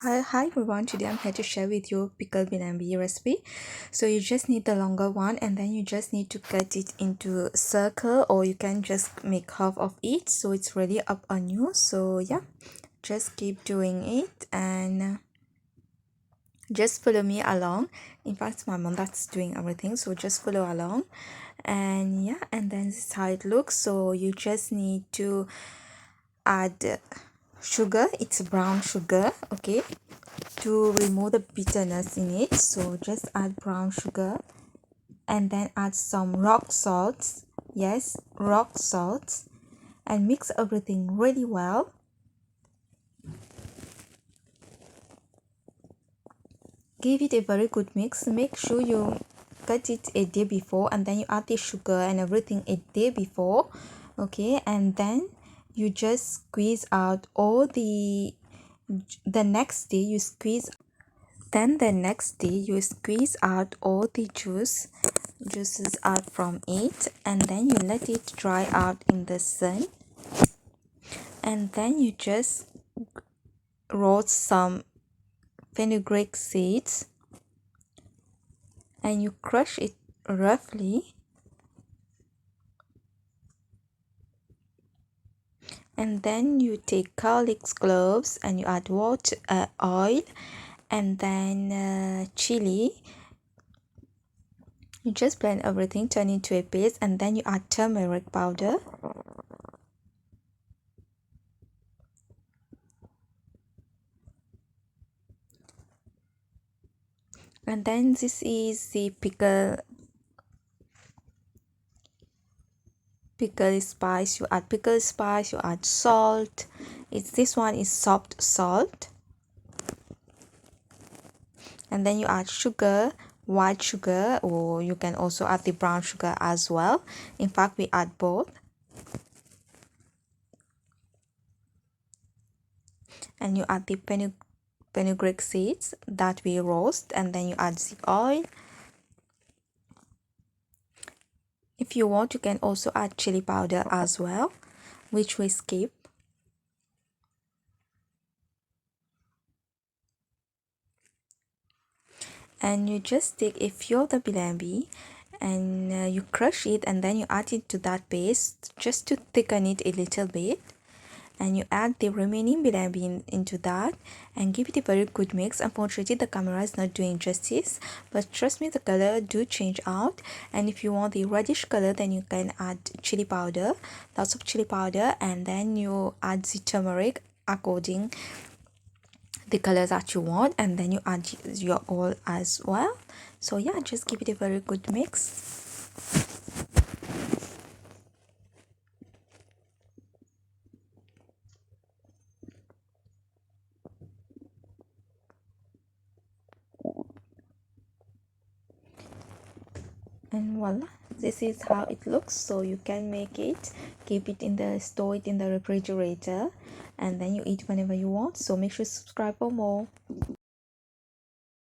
Hi everyone, today I'm here to share with you pickle Bilimbi recipe. So you just need the longer one and then you just need to cut it into circle, or you can just make half of it, so it's really up on you. So yeah, just keep doing it and just follow me along. In fact, my mom that's doing everything, so just follow along. And yeah, and then this is how it looks. So you just need to add sugar. It's brown sugar, okay, to remove the bitterness in it. So just add brown sugar and then add some rock salt. Yes, rock salt, and mix everything really well. Give it a very good mix. Make sure you cut it a day before and then you add the sugar and everything a day before, okay, and then you just squeeze out all the next day you squeeze. Then the next day you squeeze out all the juices out from it, and then you let it dry out in the sun, and then you just roast some fenugreek seeds and you crush it roughly, and then you take garlic cloves and you add water, oil, and then chili. You just blend everything, turn into a paste, and then you add turmeric powder. And then this is the pickle spice. You add pickle spice, you add salt. This one is soft salt, and then you add sugar, white sugar, or you can also add the brown sugar as well. In fact, we add both, and you add the fenugreek seeds that we roast, and then you add the oil. If you want, you can also add chili powder as well, which we skip. And you just take a few of the bilimbi and you crush it, and then you add it to that paste just to thicken it a little bit, and you add the remaining bilimbi into that and give it a very good mix. Unfortunately, the camera is not doing justice, but trust me, the color do change out. And if you want the reddish color, then you can add chili powder, lots of chili powder, and then you add the turmeric according the colors that you want, and then you add your oil as well. So yeah, just give it a very good mix. And voila, this is how it looks. So you can make it, keep it in the store it in the refrigerator, and then you eat whenever you want. So make sure to subscribe for more.